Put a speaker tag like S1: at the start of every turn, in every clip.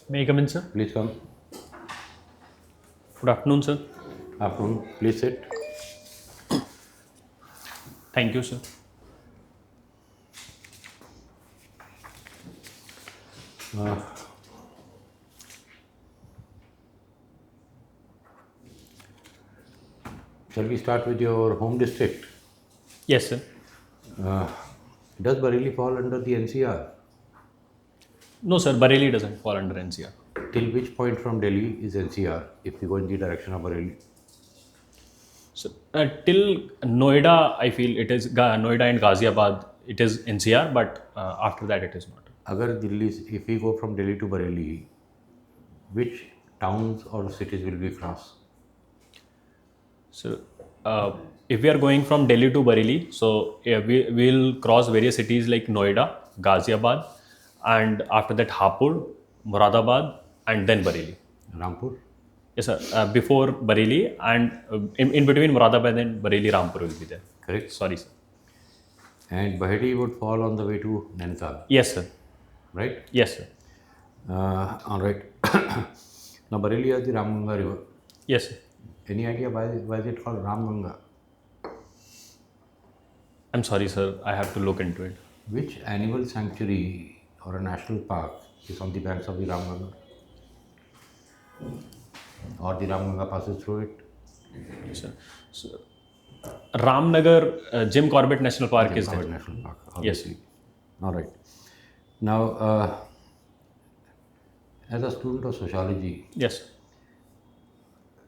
S1: May I come in, sir?
S2: Please come.
S1: Good afternoon, sir.
S2: Afternoon. Please sit.
S1: Thank you, sir.
S2: Shall we start with your home district?
S1: Yes, sir.
S2: Does Bareilly fall under the NCR?
S1: No, sir. Bareilly doesn't fall under NCR.
S2: Till which point from Delhi is NCR if we go in the direction of Bareilly?
S1: So till Noida, I feel it is Noida and Ghaziabad. It is NCR, but after that, it is not.
S2: If we go from Delhi to Bareilly, which towns or cities will we cross?
S1: So if we are going from Delhi to Bareilly, so we will cross various cities like Noida, Ghaziabad, and after that Hapur, Moradabad, and then Bareilly.
S2: Rampur?
S1: Yes, sir. Before Bareilly and in between Moradabad and Bareilly, Rampur will be there.
S2: Correct.
S1: Sorry, sir.
S2: And Baheti would fall on the way to Nainital,
S1: Yes, sir.
S2: right?
S1: Yes, sir.
S2: All right. Now Bareilly has the Ramganga river.
S1: Yes, sir.
S2: Any idea why is it called Ramganga?
S1: I'm sorry, sir. I have to look into it.
S2: Which animal sanctuary or a national park is on the banks of the Ramganga? Or the Ramganga passes through it?
S1: Yes, sir. So, Ramnagar Jim Corbett National Park is there.
S2: Covered National Park,
S1: Yes.
S2: obviously. All right. Now, as a student of sociology,
S1: Yes.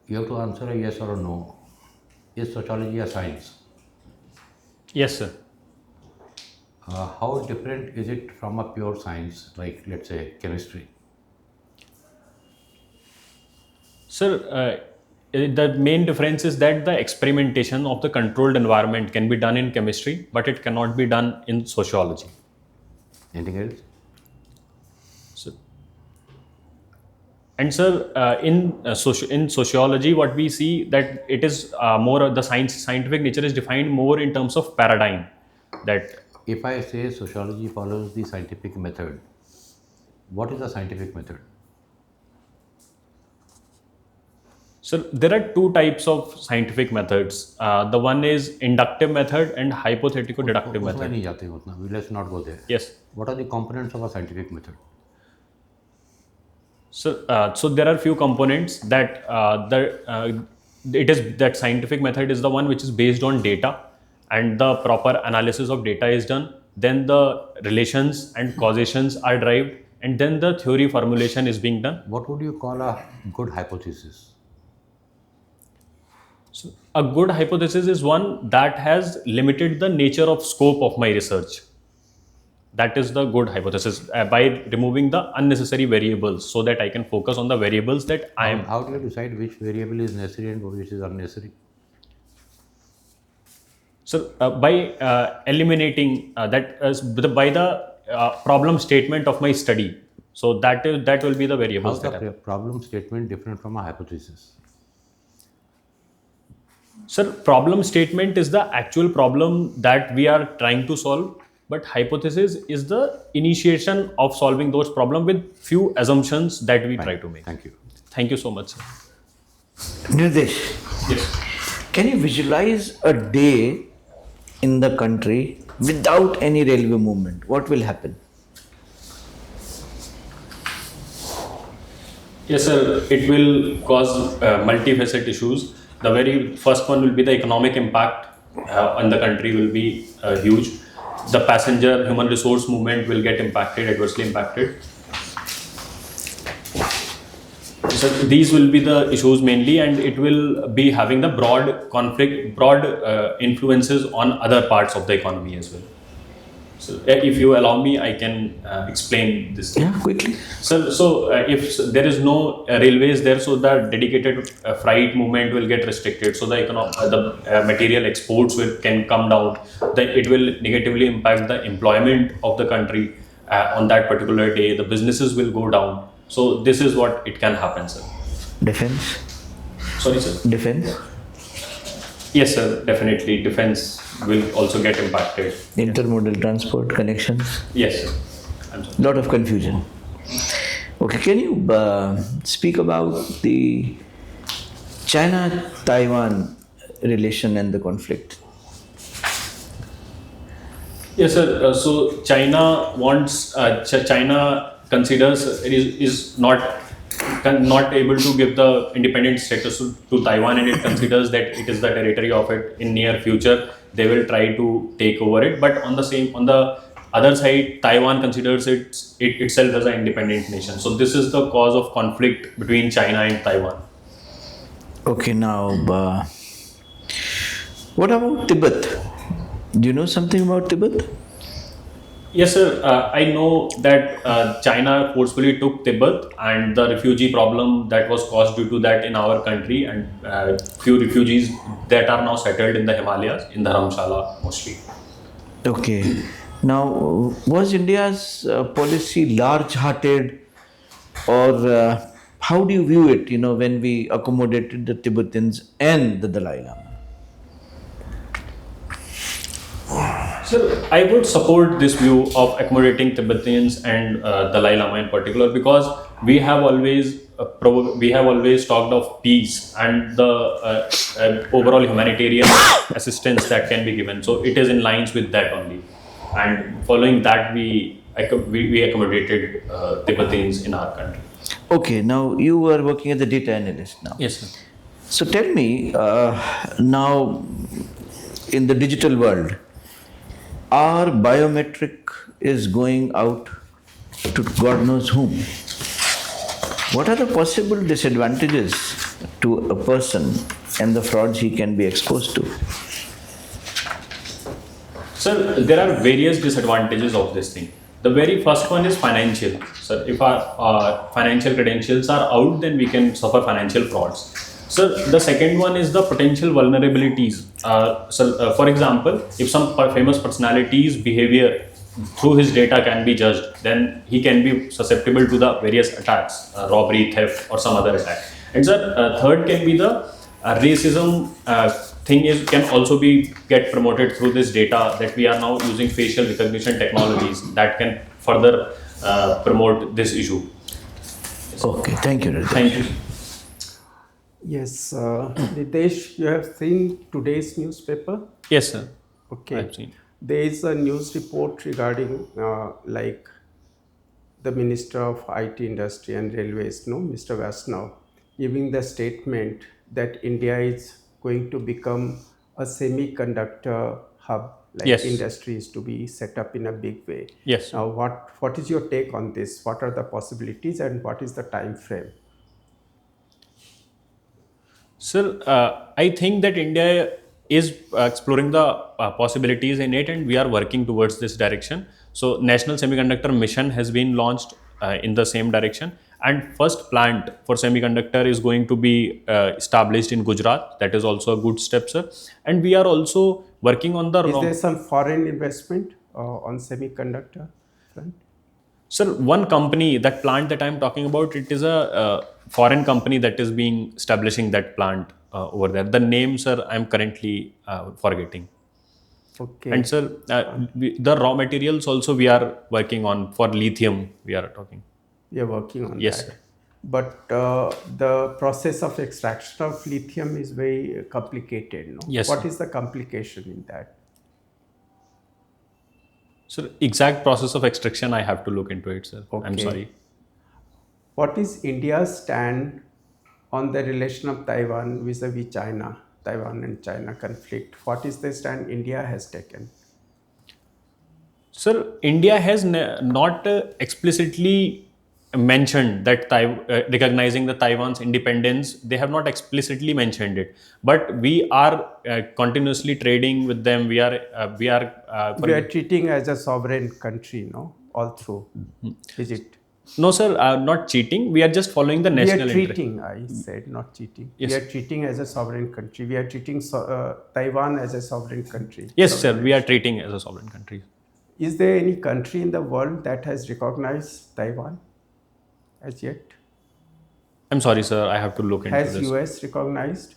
S2: you have to answer a yes or a no. Is sociology a science?
S1: Yes, sir.
S2: How different is it from a pure science, like let's say chemistry?
S1: Sir, the main difference is that the experimentation of the controlled environment can be done in chemistry, but it cannot be done in sociology.
S2: Anything else?
S1: So, and sir, in sociology, what we see that it is more the scientific nature is defined more in terms of paradigm. That
S2: If I say sociology follows the scientific method, what is the scientific method?
S1: so there are two types of scientific methods. The one is inductive method and hypothetical deductive
S2: उसमें
S1: method.
S2: नहीं जाते हैं उतना. Let's not go there.
S1: Yes.
S2: What are the components of a scientific method?
S1: So there are few components that it is that scientific method is the one which is based on data, and the proper analysis of data is done. Then the relations and causations are derived, and then the theory formulation is being done.
S2: What would you call a good hypothesis?
S1: So a good hypothesis is one that has limited the nature of scope of my research. That is the good hypothesis by removing the unnecessary variables so that I can focus on the variables that I am.
S2: How do you decide which variable is necessary and which is unnecessary?
S1: So by eliminating by the problem statement of my study. So that will be the
S2: How
S1: variables
S2: is
S1: that
S2: the problem statement different from a hypothesis?
S1: Sir, problem statement is the actual problem that we are trying to solve, but hypothesis is the initiation of solving those problems with few assumptions that we try to make.
S2: Thank you.
S1: Thank you so much, sir.
S3: Nirdesh,
S1: Yes.
S3: can you visualize a day in the country without any railway movement? What will happen?
S1: Yes, sir. It will cause multifaceted issues. The very first one will be the economic impact on the country will be huge. The passenger human resource movement will get adversely impacted. So these will be the issues mainly, and it will be having the broad influences on other parts of the economy as well. So if you allow me, I can explain this.
S3: Yeah, quickly.
S1: So if there is no railways there, so the dedicated freight movement will get restricted. So the material exports can come down. It will negatively impact the employment of the country on that particular day. The businesses will go down. So this is what it can happen, sir.
S3: Defense?
S1: Sorry, sir.
S3: Defense?
S1: Yes, sir. Definitely, defense will also get impacted.
S3: Intermodal transport connections?
S1: Yes, sir. I'm sorry.
S3: Lot of confusion. Okay, can you speak about the China-Taiwan relation and the conflict?
S1: Yes, sir. So China wants, China considers is not able to give the independent status to Taiwan, and it considers that it is the territory of it. In near future, they will try to take over it. But on the other side, Taiwan considers it itself as an independent nation. So this is the cause of conflict between China and Taiwan.
S3: Okay, now, what about Tibet? Do you know something about Tibet?
S1: Yes, sir. I know that China forcefully took Tibet, and the refugee problem that was caused due to that in our country, and few refugees that are now settled in the Himalayas, in Dharamshala mostly.
S3: Okay. Now, was India's policy large-hearted, or how do you view it? When we accommodated the Tibetans and the Dalai Lama.
S1: Sir, I would support this view of accommodating Tibetans and Dalai Lama in particular, because we have always talked of peace and the overall humanitarian assistance that can be given. So it is in lines with that only, and following that we accommodated Tibetans in our country.
S3: Okay. Now you are working as a data analyst now.
S1: Yes, sir.
S3: So tell me now, in the digital world, our biometric is going out to God knows whom. What are the possible disadvantages to a person and the frauds he can be exposed to?
S1: Sir, there are various disadvantages of this thing. The very first one is financial. Sir, if our financial credentials are out, then we can suffer financial frauds. Sir, the second one is the potential vulnerabilities. For example, if some famous personality's behavior through his data can be judged, then he can be susceptible to the various attacks, robbery, theft, or some other attack. And sir, third can be the racism thing can also be get promoted through this data, that we are now using facial recognition technologies that can further promote this issue.
S3: Okay, thank you, Nirdesh.
S1: Thank you.
S4: Yes, Nirdesh, you have seen today's newspaper?
S1: Yes, sir.
S4: Okay.
S1: I've seen.
S4: There is a news report regarding like the Minister of IT Industry and Railways, no, Mr. Vaishnav, giving the statement that India is going to become a semiconductor hub, like
S1: Yes.
S4: industry is to be set up in a big way.
S1: Yes.
S4: Now, what is your take on this? What are the possibilities and what is the time frame?
S1: Sir, I think that India is exploring the possibilities in it, and we are working towards this direction. So, National Semiconductor Mission has been launched in the same direction, and first plant for semiconductor is going to be established in Gujarat. That is also a good step, sir. And we are also working on the
S4: Is there some foreign investment on semiconductor front?
S1: Sir, one company, that plant that I'm talking about, it is a foreign company that is being establishing that plant over there. The name, sir, I'm currently forgetting.
S4: Okay.
S1: And sir, the raw materials also we are working on for lithium. We are talking.
S4: We are working on
S1: Yes,
S4: that.
S1: sir.
S4: But the process of extraction of lithium is very complicated. No?
S1: Yes,
S4: What
S1: sir.
S4: is the complication in that?
S1: So exact process of extraction, I have to look into it, sir. I'm
S4: Okay.
S1: sorry.
S4: What is India's stand on the relation of Taiwan vis-a-vis China, Taiwan and China conflict? What is the stand India has taken?
S1: Sir, India has not explicitly mentioned that recognizing the Taiwan's independence. They have not explicitly mentioned it, but we are continuously trading with them. We are
S4: We are treating as a sovereign country, no? All through. Is it?
S1: no, sir, not cheating. We are just following the
S4: We
S1: national
S4: are
S1: interest.
S4: treating, I said, not cheating.
S1: Yes.
S4: We are treating as a sovereign country. We are treating Taiwan as a sovereign country.
S1: Yes, sir, we are treating as a sovereign country.
S4: Is there any country in the world that has recognized Taiwan as yet?
S1: I'm sorry, sir. I have to look into
S4: Has
S1: this.
S4: US recognized?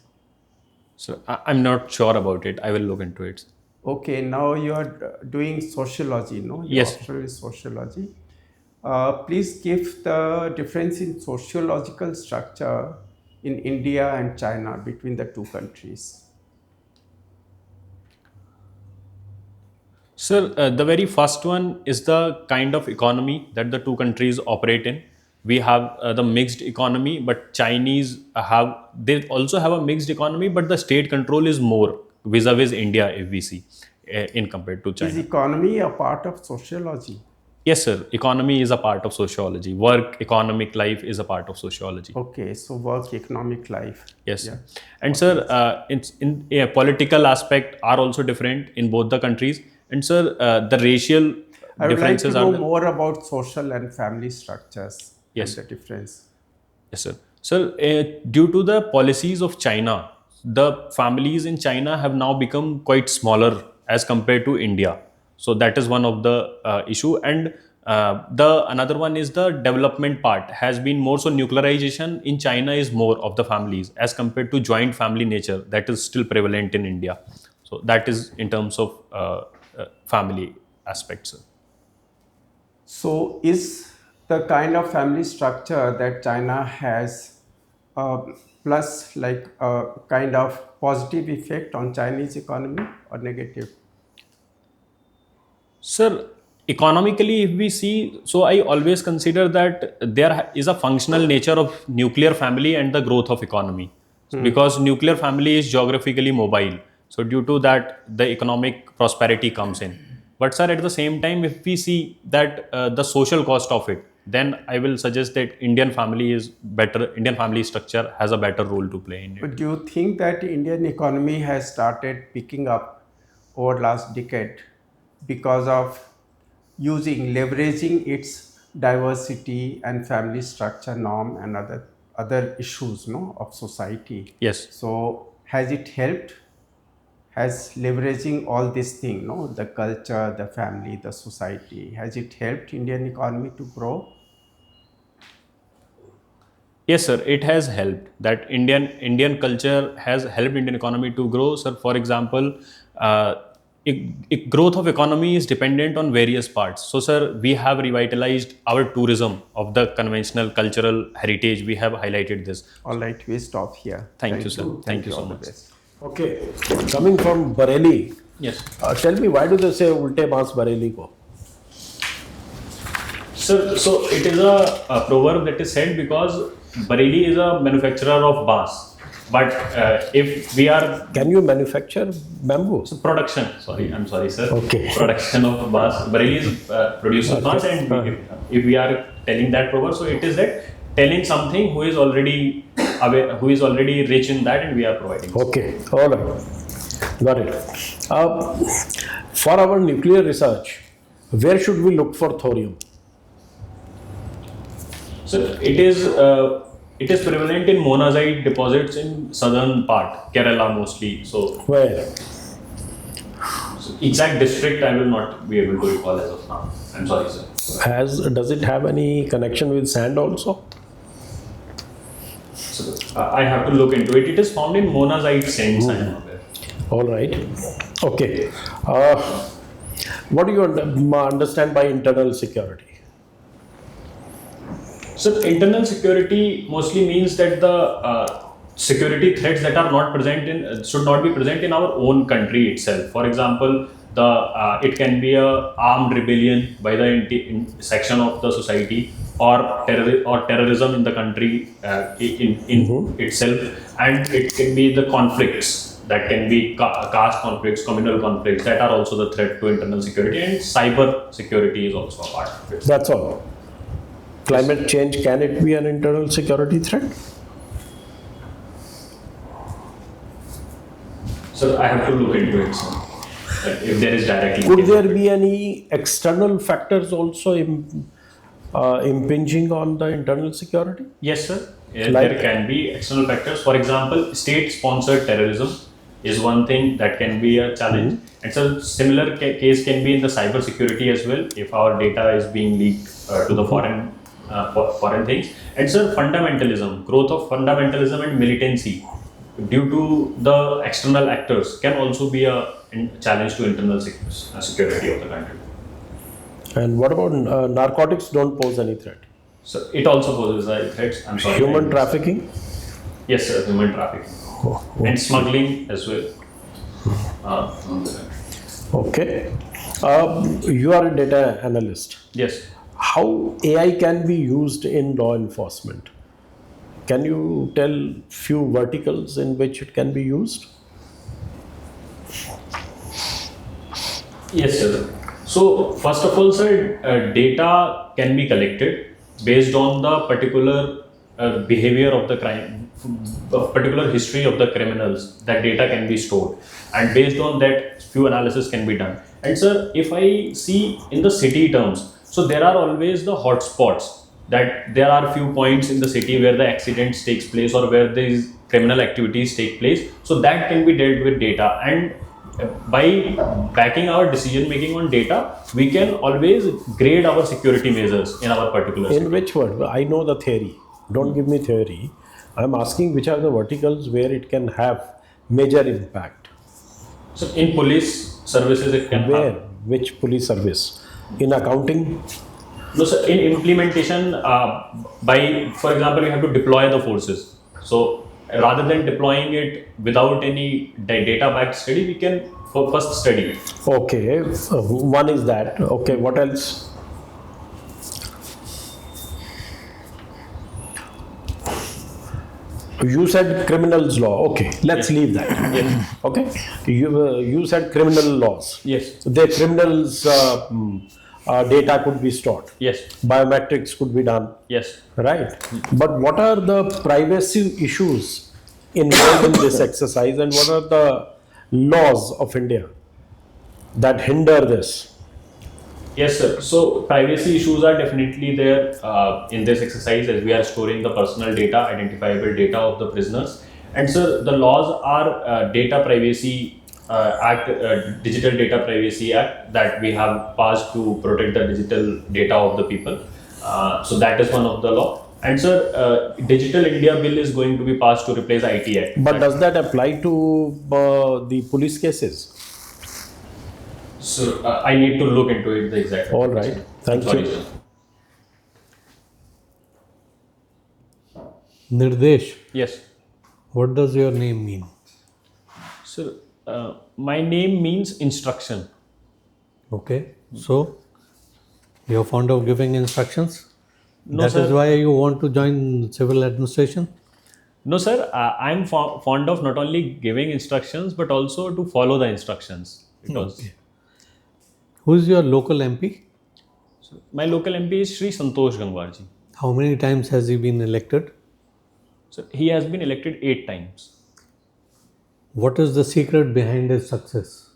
S1: So I'm not sure about it. I will look into it.
S4: Okay, now you are doing sociology, no? Your
S1: Yes.
S4: option is sociology. Please give the difference in sociological structure in India and China between the two countries.
S1: Sir, the very first one is the kind of economy that the two countries operate in. We have the mixed economy, but Chinese they also have a mixed economy, but the state control is more vis-a-vis India if we see in compared to
S4: Is
S1: China.
S4: economy a part of sociology?
S1: Yes, sir. Economy is a part of sociology. Work, economic life is a part of sociology.
S4: Okay, so work, economic life.
S1: Yes,
S4: Yeah.
S1: and sir, in a political aspect are also different in both the countries. And sir, the racial
S4: I would like to
S1: differences
S4: know
S1: are
S4: more about social and family structures
S1: Yes.
S4: and the difference.
S1: Yes, sir. Sir, due to the policies of China, the families in China have now become quite smaller as compared to India. So that is one of the issue. And the another one is the development part has been more. So nuclearization in China is more of the families as compared to joint family nature that is still prevalent in India. So that is in terms of family aspects, sir.
S4: So, is the kind of family structure that China has plus like a kind of positive effect on Chinese economy or negative?
S1: Sir, economically, if we see, so I always consider that there is a functional nature of nuclear family and the growth of economy. Because nuclear family is geographically mobile. So due to that, the economic prosperity comes in. But sir, at the same time, if we see that the social cost of it, then I will suggest that Indian family is better. Indian family structure has a better role to play in it.
S4: But do you think that Indian economy has started picking up over last decade because of leveraging its diversity and family structure norm and other issues no, of society?
S1: Yes.
S4: So has it helped? Has leveraging all this thing, no, the culture, the family, the society, has it helped Indian economy to grow?
S1: Yes, sir. It has helped. That Indian culture has helped Indian economy to grow, sir. For example, uh, growth of economy is dependent on various parts. So, sir, we have revitalized our tourism of the conventional cultural heritage. We have highlighted this.
S4: All right, we stop here.
S1: Thank you, sir. Thank you so
S4: all the
S1: much.
S4: best.
S5: Okay, coming from Bareilly,
S1: Yes,
S5: tell me why do they say ulte baans Bareilly ko?
S1: sir. So it is a proverb that is said because Bareilly is a manufacturer of bars. But if we are
S5: Can you manufacture bamboo?
S1: production, sorry, I'm sorry, sir.
S5: Okay.
S1: Production of bars. Bareilly is produces bars, and if we are telling that proverb, so it is that telling something who is already aware, who is already rich in that, and we are providing.
S5: Okay, all right, got it. For our nuclear research, where should we look for thorium?
S1: So it is prevalent in monazite deposits in southern part, Kerala mostly. So
S5: Where?
S1: exact district I will not be able to recall as of now. I'm sorry, sir.
S5: Does it have any connection with sand also?
S1: So, I have to look into it. It is found in monazite sands. I am aware.
S5: All right. Okay. What do you understand by internal security?
S1: So internal security mostly means that the security threats that are not present in should not be present in our own country itself. For example, it can be a armed rebellion by the section of the society, or terrorism in the country in itself, and it can be the conflicts that can be caste conflicts, communal conflicts that are also the threat to internal security, and cyber security is also a part of it.
S5: That's all. Climate change, can it be an internal security threat?
S1: So I have to look into it, sir. If there is direct
S5: Could
S1: linkage.
S5: there be any external factors also impinging on the internal security?
S1: Yes, sir.
S5: Like-
S1: There can be external factors. For example, state-sponsored terrorism is one thing that can be a challenge. And so similar case can be in the cyber security as well, if our data is being leaked to the foreign things. And sir, fundamentalism, growth of fundamentalism and militancy due to the external actors can also be a challenge to internal security of the country.
S5: And what about narcotics don't pose any threat?
S1: So it also poses a threat. I'm sorry.
S5: Human trafficking?
S1: Yes, sir. Human trafficking and smuggling as well.
S5: Okay. You are a data analyst.
S1: Yes.
S5: How AI can be used in law enforcement? Can you tell few verticals in which it can be used?
S1: Yes, sir. So first of all, sir, data can be collected based on the particular behavior of the crime, particular history of the criminals. That data can be stored, and based on that, few analysis can be done. And sir, if I see in the city terms, so there are always the hotspots. That there are few points in the city where the accidents takes place or where these criminal activities take place. So that can be dealt with data, and by backing our decision making on data, we can always grade our security measures in our particular city.
S5: In which word? I know the theory. Don't give me theory. I'm asking which are the verticals where it can have major impact.
S1: So in police services, it can
S5: Where?
S1: have.
S5: Which police service? In accounting?
S1: No, sir. In implementation, by for example, we have to deploy the forces. So rather than deploying it without any data-backed study, we can first study it.
S5: Okay. One is that. Okay. What else? You said criminals law. Okay, let's leave that.
S1: Yes.
S5: Okay, you said criminal laws.
S1: Yes.
S5: The criminals data could be stored.
S1: Yes.
S5: Biometrics could be done.
S1: Yes.
S5: Right. But what are the privacy issues involved in this exercise, and what are the laws of India that hinder this?
S1: Yes, sir. So privacy issues are definitely there in this exercise, as we are storing the personal data, identifiable data of the prisoners. And sir, the laws are Data Privacy Act, Digital Data Privacy Act, that we have passed to protect the digital data of the people. So that is one of the law. And sir, Digital India Bill is going to be passed to replace IT Act.
S5: But does that apply to the police cases?
S1: So I need to look into it, the exact.
S5: All right. Thank
S1: Sorry,
S5: you.
S1: sir.
S6: Nirdesh,
S1: Yes.
S6: what does your name mean?
S1: Sir, my name means instruction.
S6: Okay, so you're fond of giving instructions?
S1: No,
S6: That is
S1: sir.
S6: why you want to join civil administration?
S1: No, sir. I'm fond of not only giving instructions but also to follow the instructions. Because
S6: Okay. Who is your local MP?
S1: my local MP is Sri Santosh Gangwar ji.
S6: How many times has he been elected?
S1: So he has been elected 8 times.
S6: What is the secret behind his success?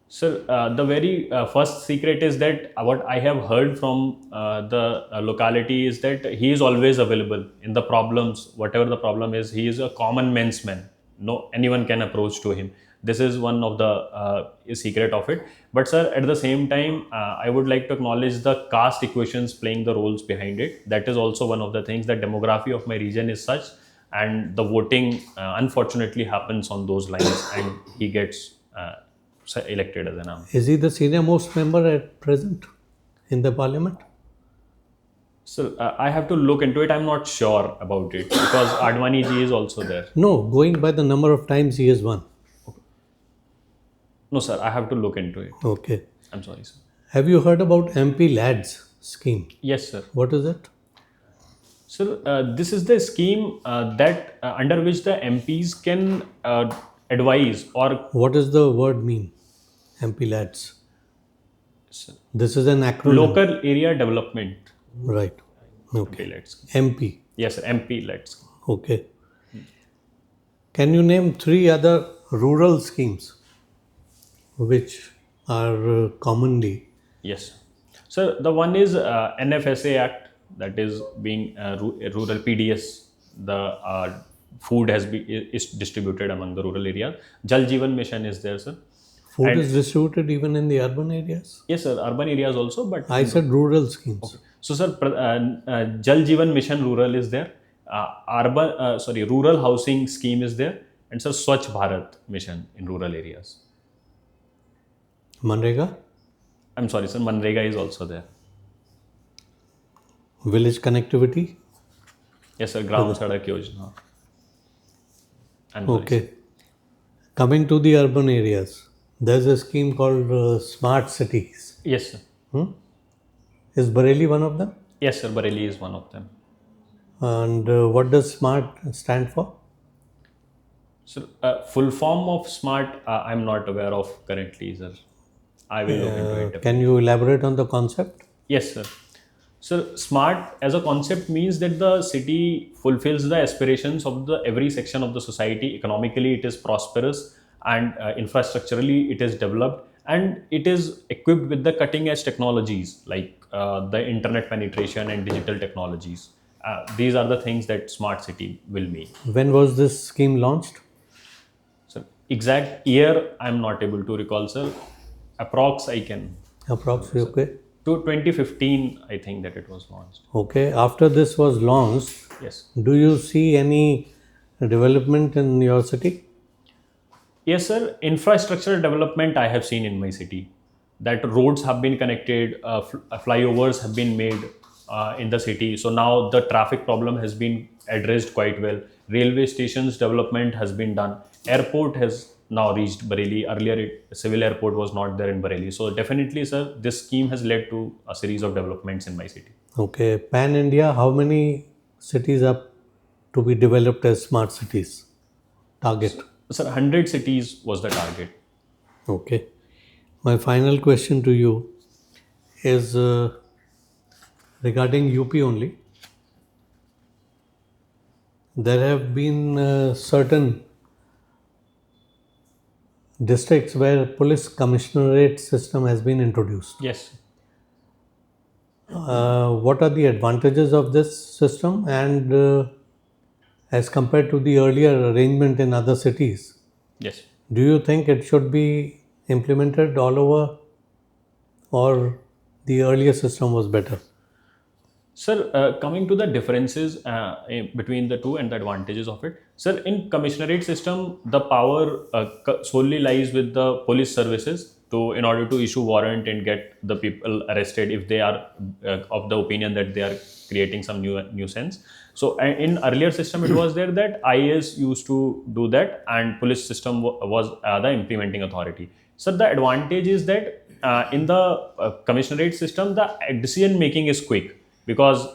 S1: Sir, the very first secret is that what I have heard from the locality is that he is always available in the problems, whatever the problem is. He is a common man's man. No, anyone can approach to him. This is one of the secret of it. But sir, at the same time, I would like to acknowledge the caste equations playing the roles behind it. That is also one of the things. The demography of my region is such, and the voting unfortunately happens on those lines, and he gets elected as an MP.
S6: Is he the senior most member at present in the parliament?
S1: So I have to look into it. I'm not sure about it because Advani ji is also there.
S6: No, going by the number of times he has won.
S1: No, sir. I have to look into it.
S6: Okay.
S1: I'm sorry, sir.
S6: Have you heard about MP Lads scheme?
S1: Yes, sir.
S6: What is it?
S1: Sir, this is the scheme that under which the MPs can advise or
S6: What does the word mean? MP Lads. This is an acronym.
S1: local area development.
S6: Right.
S1: MP
S6: Okay.
S1: let's.
S6: MP.
S1: Yes, sir. MP let's.
S6: Okay. Can you name 3 other rural schemes which are commonly?
S1: Yes. So the one is NFSA Act, that is being rural PDS. The food is distributed among the rural areas. Jal Jeevan Mission is there, sir.
S6: Food
S1: And-
S6: is distributed even in the urban areas?
S1: Yes, sir. Urban areas also, but
S6: I said rural schemes.
S1: so, sir, Jal Jeevan Mission Rural is there. Rural housing scheme is there, and sir, Swachh Bharat Mission in rural areas.
S6: Manrega?
S1: I'm sorry, sir. Manrega is also there.
S6: Village connectivity?
S1: Yes, sir. Gram Sadak Yojana. I'm sorry,
S6: Okay.
S1: sir.
S6: Coming to the urban areas, there's a scheme called Smart Cities.
S1: Yes, sir.
S6: Is Bareilly one of them?
S1: Yes, sir. Bareilly is one of them.
S6: And what does SMART stand for?
S1: So, full form of smart, I'm not aware of currently, sir. I will look into it.
S6: Can you elaborate on the concept?
S1: Yes, sir. So, smart as a concept means that the city fulfills the aspirations of the every section of the society. Economically, it is prosperous, and infrastructurally, it is developed, and it is equipped with the cutting edge technologies like the internet penetration and digital technologies. These are the things that smart city will mean.
S6: When was this scheme launched?
S1: So, exact year I'm not able to recall, sir. Approx I can.
S6: Approximately, okay.
S1: To 2015, I think that it was launched.
S6: Okay. After this was launched,
S1: Yes.
S6: do you see any development in your city?
S1: Yes, sir. Infrastructure development I have seen in my city. That roads have been connected, flyovers have been made in the city. So now the traffic problem has been addressed quite well. Railway stations development has been done. Airport has now reached Bareilly. Earlier, civil airport was not there in Bareilly. So definitely, sir, this scheme has led to a series of developments in my city.
S6: Okay. Pan India, how many cities are to be developed as smart cities? Target.
S1: Sir, 100 cities was the target.
S6: Okay. My final question to you is regarding UP only. There have been certain districts where police commissionerate system has been introduced.
S1: Yes.
S6: What are the advantages of this system, and as compared to the earlier arrangement in other cities,
S1: Yes.
S6: do you think it should be implemented all over, or the earlier system was better?
S1: Sir, coming to the differences between the two and the advantages of it, sir, in commissionerate system, the power solely lies with the police services to in order to issue warrant and get the people arrested if they are of the opinion that they are creating some nuisance. So, in earlier system, it was there that IAS used to do that, and police system was the implementing authority. So, the advantage is that in the commissionerate system, the decision making is quick because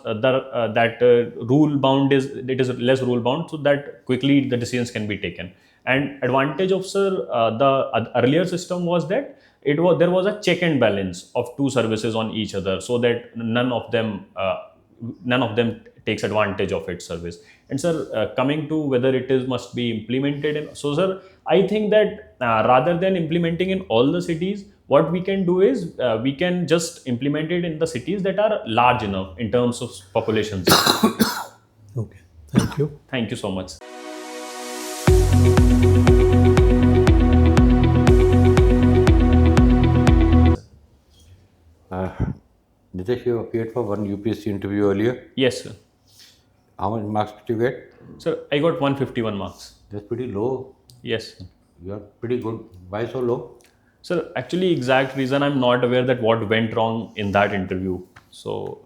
S1: rule bound is less rule bound, so that quickly the decisions can be taken. And advantage of, sir, the earlier system was that there was a check and balance of two services on each other, so that none of them takes advantage of its service. And, sir, coming to whether it is must be implemented so, sir, I think that rather than implementing in all the cities, what we can do is we can just implement it in the cities that are large enough in terms of populations.
S6: Okay, thank you.
S1: Thank you so much.
S2: Nirdesh, you appeared for one UPSC interview earlier.
S1: Yes, sir.
S2: How much marks did you get?
S1: Sir, I got 151 marks.
S2: That's pretty low.
S1: Yes.
S2: You are pretty good. Why so low?
S1: Sir, actually, exact reason I'm not aware that what went wrong in that interview. So,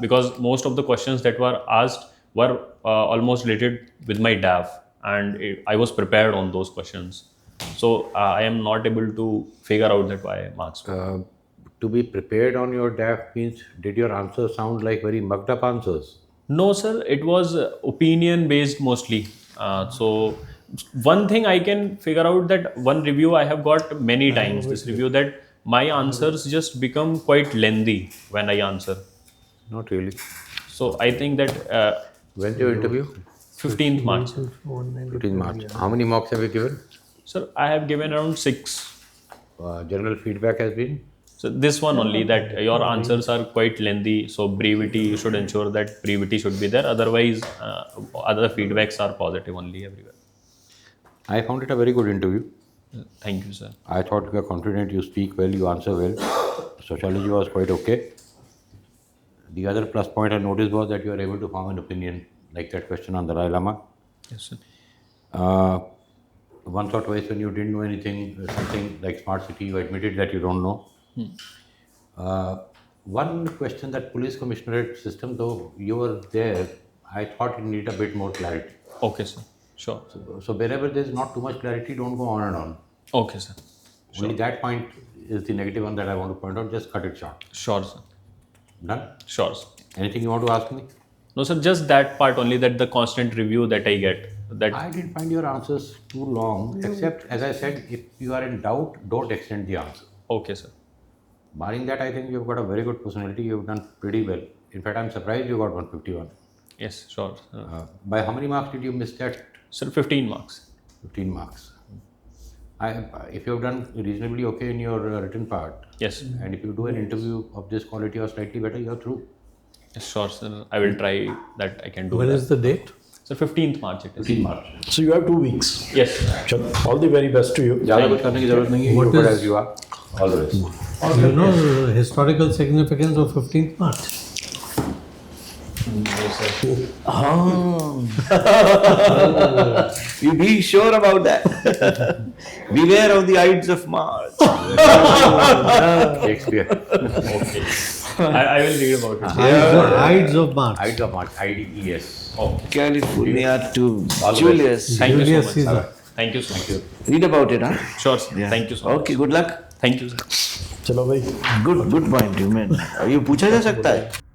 S1: because most of the questions that were asked were almost related with my DAF, and I was prepared on those questions. So, I am not able to figure out that why marks.
S2: To be prepared on your DAF means, did your answers sound like very mugged up answers?
S1: No, sir, it was opinion based mostly. So, one thing I can figure out that one review I have got many times, this review, that my answers just become quite lengthy when I answer.
S2: Not really.
S1: So, I think that
S2: When's your interview?
S1: 15th March.
S2: 15 March. How many marks have you given?
S1: Sir, I have given around 6.
S2: General feedback has been?
S1: So this one only, that your answers are quite lengthy. So brevity, you should ensure that brevity should be there. Otherwise, other feedbacks are positive only everywhere.
S2: I found it a very good interview.
S1: Thank you, sir.
S2: I thought you are confident, you speak well, you answer well. Sociology was quite okay. The other plus point I noticed was that you are able to form an opinion, like that question on Dalai Lama.
S1: Yes, sir.
S2: Once or twice when you didn't know anything, something like smart city, you admitted that you don't know. One question, that police commissionerate system, though you were there, I thought it needed a bit more clarity.
S1: Okay, sir. Sure.
S2: So wherever there's not too much clarity, don't go on and on.
S1: Okay, sir.
S2: Only that point is the negative one that I want to point out. Just cut it short.
S1: Sure, sir.
S2: Done?
S1: Sure, sir.
S2: Anything you want to ask me?
S1: No, sir, just that part only, that the constant review that I get. That
S2: I didn't find your answers too long, except, as I said, if you are in doubt, don't extend the answer.
S1: Okay, sir.
S2: Barring that, I think you've got a very good personality. You've done pretty well. In fact, I'm surprised you got 151.
S1: Yes, sure.
S2: By how many marks did you miss that?
S1: Sir, 15 marks.
S2: 15 marks. If you have done reasonably okay in your written part,
S1: Yes.
S2: and if you do an interview of this quality or slightly better, you're through.
S1: Yes, sure, sir. I will try that. I can do
S6: When
S1: that.
S6: is the date?
S1: Sir, 15th March it is.
S2: 15 March.
S5: So you have 2 weeks.
S1: Yes.
S5: Chalo, all the very best to you.
S2: ज़्यादा कुछ करने की जरूरत नहीं है.
S6: What
S2: You good
S6: is-
S2: as you are. All the best.
S6: You know the historical significance of 15th March?
S3: You be sure about that. Beware of the Ides of March.
S2: Shakespeare.
S1: Okay. I will read about it.
S6: Ides of March.
S2: Ides of March. IDES.
S3: California to
S2: All the
S3: Julius.
S1: Thank you so
S6: Julius
S1: much,
S6: Caesar.
S1: sir. Thank you so much.
S3: Read about it, huh?
S1: Sure, sir.
S3: Yeah.
S1: Thank you so much.
S3: Okay, good luck.
S1: Thank you, sir.
S5: चलो भाई.
S3: Good point you made. ये पूछा जा सकता है.